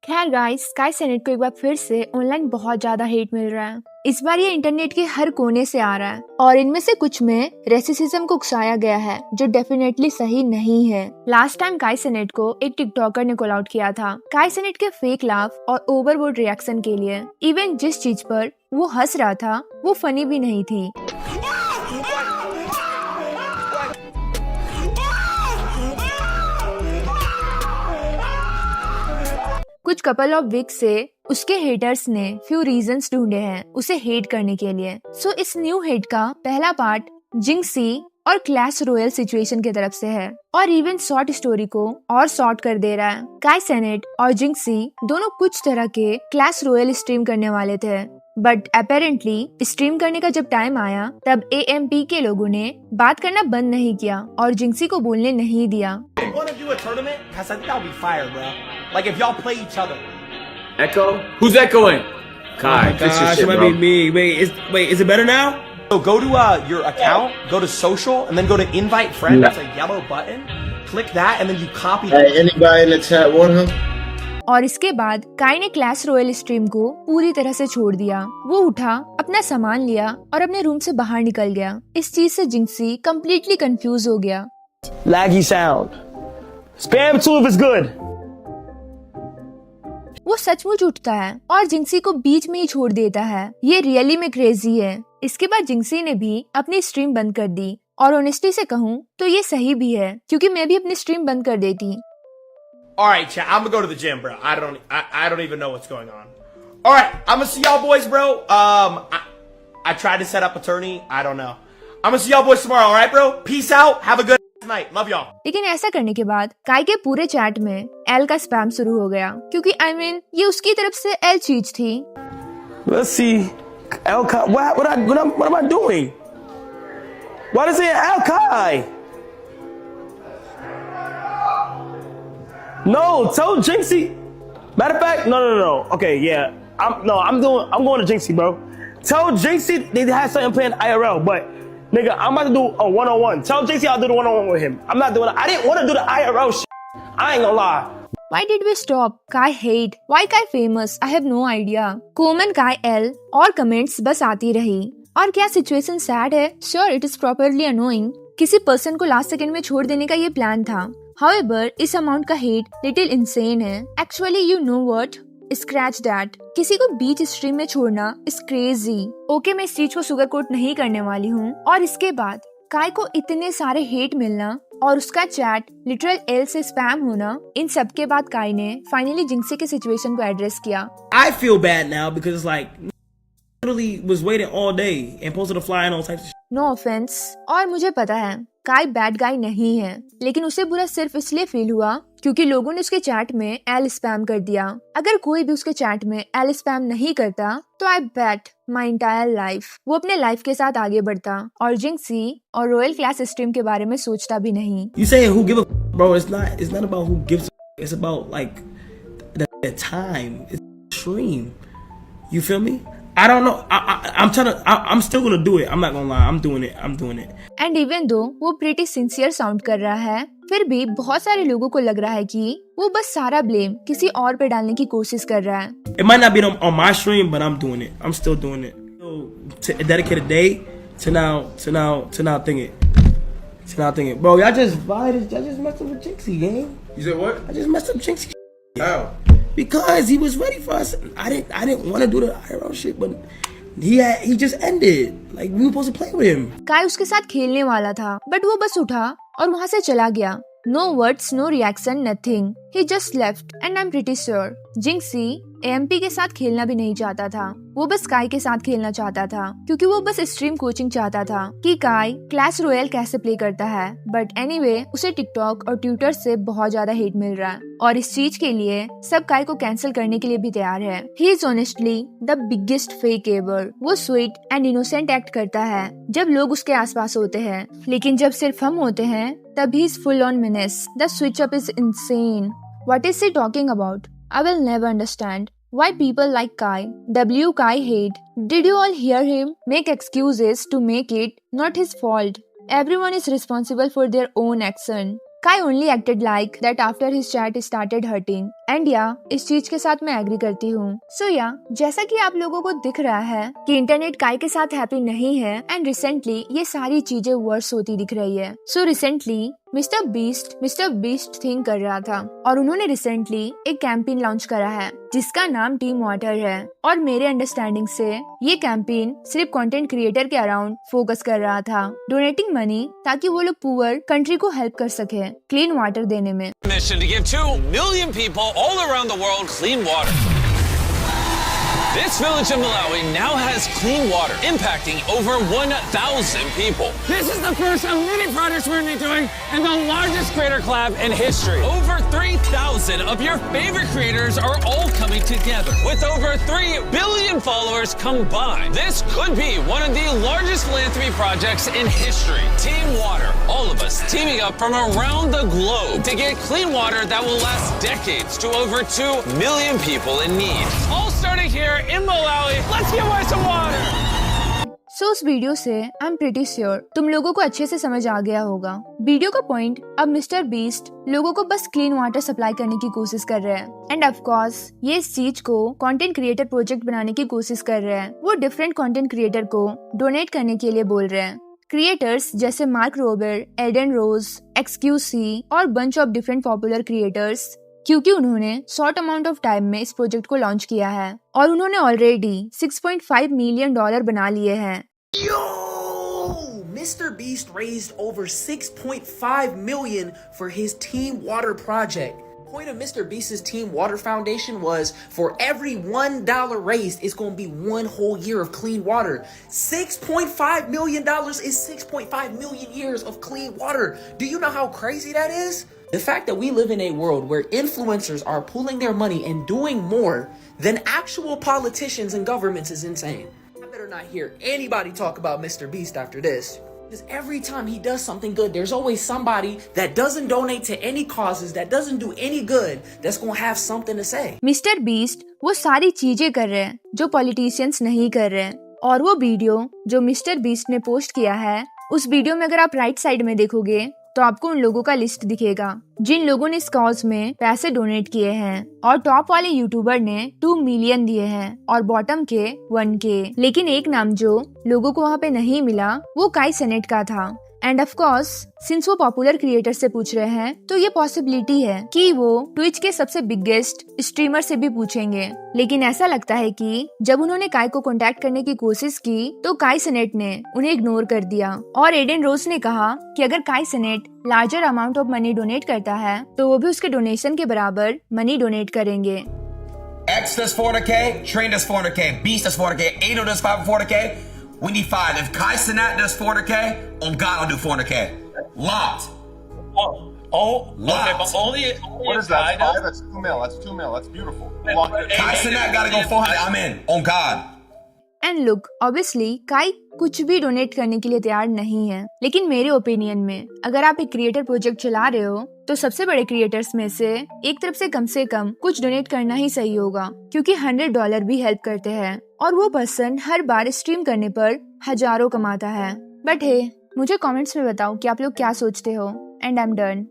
खैर guys, sky senate को एक बार फिर से ऑनलाइन बहुत ज्यादा हेट मिल रहा है। इस बार ये इंटरनेट के हर कोने से आ रहा है और इनमें से कुछ में रेसिज्म को उकसाया गया है जो डेफिनेटली सही नहीं है। लास्ट टाइम काई सेनेट को एक टिकटॉकर ने कॉल आउट किया था काई सेनेट के फेक लाफ और ओवरबोर्ड रिएक्शन के लिए। इवन जिस चीज पर वो हंस रहा था वो फनी भी नहीं थी। कुछ कपल ऑफ वीक्स से उसके हेटर्स ने फ्यू रीजंस ढूंढे हैं उसे हेट करने के लिए। सो इस न्यू हेट का पहला पार्ट जिंक्सी और क्लैश रॉयल सिचुएशन की तरफ से है और इवन शॉर्ट स्टोरी को और शॉर्ट कर दे रहा है। काई सेनेट और जिंक्सी दोनों कुछ तरह के क्लैश रॉयल स्ट्रीम करने वाले थे, बट अपेरेंटली स्ट्रीम करने का जब टाइम आया तब AMP के लोगों ने बात करना बंद नहीं किया और जिंक्सी को बोलने नहीं दिया। Like if y'all play each other. Echo? Who's echoing? Kai, fix your shit, it might bro. be me. Wait, is it better now? So go to your account, go to social, and then go to invite friend. That's a yellow button. Click that, and then you copy. Hey, anybody in the chat want him? और इसके बाद काई ने Clash Royale stream को पूरी तरह से छोड़ दिया। वो उठा, अपना सामान लिया और अपने रूम से बाहर निकल गया। इस चीज से जिंक्सी कम्प्लीटली कंफ्यूज हो गया। Laggy sound. Spam too if it's good. वो सचमुच उठता है और जिंक्सी को बीच में ही छोड़ देता है। ये रियली में क्रेजी है। इसके बाद जिंक्सी ने भी अपनी स्ट्रीम बंद कर दी और ऑनेस्टी से कहूँ तो ये सही भी है क्योंकि मैं भी अपनी स्ट्रीम बंद कर देती। Alright, chat, I'm gonna go to the gym, bro. I don't even know what's going on. Alright, I'm gonna see y'all boys, bro. I tried to set up attorney. I don't know. I'm gonna see y'all boys tomorrow, alright, bro? Peace out. Have a good night. Love y'all. लेकिन ऐसा करने के बाद काई के पूरे chat में L का स्पैम शुरू हो गया क्योंकि ये उसकी तरफ से एल चीज थी। Let's see. Kai. What am I doing? Why does it say Kai? No, tell Jinxie. Matter of fact, no. Okay, yeah. I'm going to Jinxie, bro. Tell Jinxie they had something planned IRL, but nigga, I'm about to do a one-on-one. Tell Jinxie I'll do the one-on-one with him. I'm not doing it. I didn't want to do the IRL shit. I ain't gonna lie. Why did we stop? Kai hate. Why Kai famous? I have no idea. Common Kai L और comments बस आती रही। और क्या situation sad है? Sure, it is properly annoying. किसी person को last second में छोड़ देने का ये प्लान था। However, इस अमाउंट का हेट लिटिल इंसेन है। Actually, you know what? Scratch that. किसी को बीच स्ट्रीम में छोड़ना is crazy. ओके, मैं इस चीज को सुगर कोट नहीं करने वाली हूँ। और इसके बाद काई को इतने सारे हेट मिलना और उसका चैट लिटरल एल से स्पैम होना, इन सब के बाद काई ने फाइनली जिंक्सी के सिचुएशन को एड्रेस किया। I feel bad now because it's like literally was waiting all day and posted a flyer and all types of shit. No offence. और मुझे पता है काई बैड गाय नहीं है, लेकिन उसे बुरा सिर्फ इसलिए फील हुआ क्योंकि लोगों ने उसके चैट में एल स्पैम कर दिया। अगर कोई भी उसके चैट में एल स्पैम नहीं करता तो आई बेट माई इंटायर लाइफ वो अपने लाइफ के साथ आगे बढ़ता और जिंक्सी और रॉयल क्लास स्ट्रीम के बारे में सोचता भी नहीं। You say who give a bro? It's not about who gives a. It's about like the time. It's stream. You feel me? I don't know. I'm still gonna do it. I'm not gonna lie. I'm doing it. And even though वो pretty sincere sound कर रहा है, फिर भी बहुत सारे लोगों को लग रहा है कि वो बस सारा ब्लेम किसी और पे डालने की कोशिश कर रहा है। It might not be on my stream, but I'm doing it. I'm still doing it. So, to dedicate a day to now thinking. Bro, y'all just messed up with Jinxie, gang. You said what? I just messed up Jinxie. How? Because he was ready for us. I didn't want to do the IRL shit, but he just ended. Like we were supposed to play with him. काई उसके साथ खेलने वाला था, but वो बस उठा और वहाँ से चला गया। No words, no reaction, nothing. He just left, and I'm pretty sure जिंक्सी AMP के साथ खेलना भी नहीं चाहता था। वो बस काई के साथ खेलना चाहता था क्योंकि वो बस स्ट्रीम कोचिंग चाहता था कि काई क्लैश रॉयल कैसे प्ले करता है। बट एनीवे, उसे टिकटॉक और ट्विटर से बहुत ज्यादा हेट मिल रहा है और इस चीज के लिए सब काई को कैंसिल करने के लिए भी तैयार है। He is honestly the biggest fake ever. वो स्वीट एंड इनोसेंट एक्ट करता है जब लोग उसके आसपास होते हैं, लेकिन जब सिर्फ हम होते हैं तब he is full on menace. The switch up is insane. What is he talking about? I will never understand why people like Kai, Kai hate. Did you all hear him make excuses to make it not his fault? Everyone is responsible for their own action. Kai only acted like that after his chat started hurting. And yeah, इस चीज के साथ मैं agree करती हूँ. So yeah, जैसा कि आप लोगों को दिख रहा है कि इंटरनेट काई के साथ हैप्पी नहीं है एंड रिसेंटली ये सारी चीजें वर्स होती दिख रही है. So recently mister beast think कर रहा था और उन्होंने रिसेंटली एक कैंपेन लॉन्च करा है जिसका नाम टीम वाटर है. और मेरे अंडरस्टैंडिंग से ये कैंपेन सिर्फ कंटेंट क्रिएटर के अराउंड फोकस कर रहा था, डोनेटिंग मनी ताकि वो लोग पुअर कंट्री को हेल्प कर सके क्लीन वाटर देने में. Mission to give 2 million people all around the world clean water. This village in Malawi now has clean water, impacting over 1,000 people. This is the first of many projects we're going to be doing in the largest creator collab in history. Over 3,000 of your favorite creators are all coming together. With over 3 billion followers combined, this could be one of the largest philanthropy projects in history. Team Water, all of us teaming up from around the globe to get clean water that will last decades to over 2 million people in need. All starting here in Malawi. Let's give away some water. सो उस video से I am pretty sure तुम लोगों को अच्छे से समझ आ गया होगा. वीडियो का पॉइंट अब मिस्टर बीस्ट लोगों को बस क्लीन वाटर सप्लाई करने की कोशिश कर रहे हैं एंड ऑफ कोर्स ये इस चीज को कंटेंट क्रिएटर प्रोजेक्ट बनाने की कोशिश कर रहे हैं. वो डिफरेंट कंटेंट क्रिएटर को डोनेट करने के लिए बोल रहे हैं. क्रिएटर्स जैसे मार्क रोबर, एडन रोज, XQC और bunch of different popular creators, क्योंकि उन्होंने शॉर्ट अमाउंट ऑफ टाइम में इस प्रोजेक्ट को लॉन्च किया है और उन्होंने ऑलरेडी $6.5 मिलियन बना लिए हैं. Yo! Mr. Beast raised over 6.5 million for his Team Water project. The point of Mr. Beast's Team Water Foundation was for every $1 raised, it's going to be one whole year of clean water. $6.5 million is 6.5 million years of clean water. Do you know how crazy that is? The fact that we live in a world where influencers are pooling their money and doing more than actual politicians and governments is insane. I better not hear anybody talk about Mr. Beast after this. Because every time he does something good, there's always somebody that doesn't donate to any causes, that doesn't do any good, that's going to have something to say. Mister beast वो सारी चीजें कर रहे हैं जो politicians नहीं कर रहे हैं. और वो वीडियो जो मिस्टर बीस्ट ने पोस्ट किया है, उस वीडियो में अगर आप राइट साइड में देखोगे तो आपको उन लोगों का लिस्ट दिखेगा जिन लोगों ने इस कॉज में पैसे डोनेट किए हैं. और टॉप वाले यूट्यूबर ने 2 मिलियन दिए हैं और बॉटम के 1K. लेकिन एक नाम जो लोगों को वहाँ पे नहीं मिला वो काई सेनेट का था. एंड ऑफ कोर्स सिंस वो पॉपुलर क्रिएटर से पूछ रहे हैं तो ये पॉसिबिलिटी है कि वो ट्विच के सबसे बिगेस्ट स्ट्रीमर से भी पूछेंगे. लेकिन ऐसा लगता है कि जब उन्होंने काई को कांटेक्ट करने की कोशिश की तो काई सेनेट ने उन्हें इग्नोर कर दिया. और एडन रोज ने कहा कि अगर काई senate larger amount of money donate करता है तो वो भी उसके डोनेशन के बराबर मनी डोनेट करेंगे. X does 400K, Train does 400K, Beast does 400K, Ado does 400K. We need 5. If Kai Cenat does 400K, on God I'll do 400K. Locked. Okay, but only What is that? 5? That's 2 mil. That's 2 mil. That's beautiful. Kai Cenat gotta go 400. I'm in. On God. And look obviously काई कुछ भी donate करने के लिए तैयार नहीं है. लेकिन मेरे ओपिनियन में अगर आप एक क्रिएटर प्रोजेक्ट चला रहे हो तो सबसे बड़े क्रिएटर्स में से एक तरफ से कम कुछ डोनेट करना ही सही होगा, क्योंकि $100 भी हेल्प करते हैं और वो पर्सन हर बार स्ट्रीम करने पर हजारों कमाता है. बट हे मुझे कमेंट्स में बताओ कि आप लोग क्या सोचते हो. And I am done.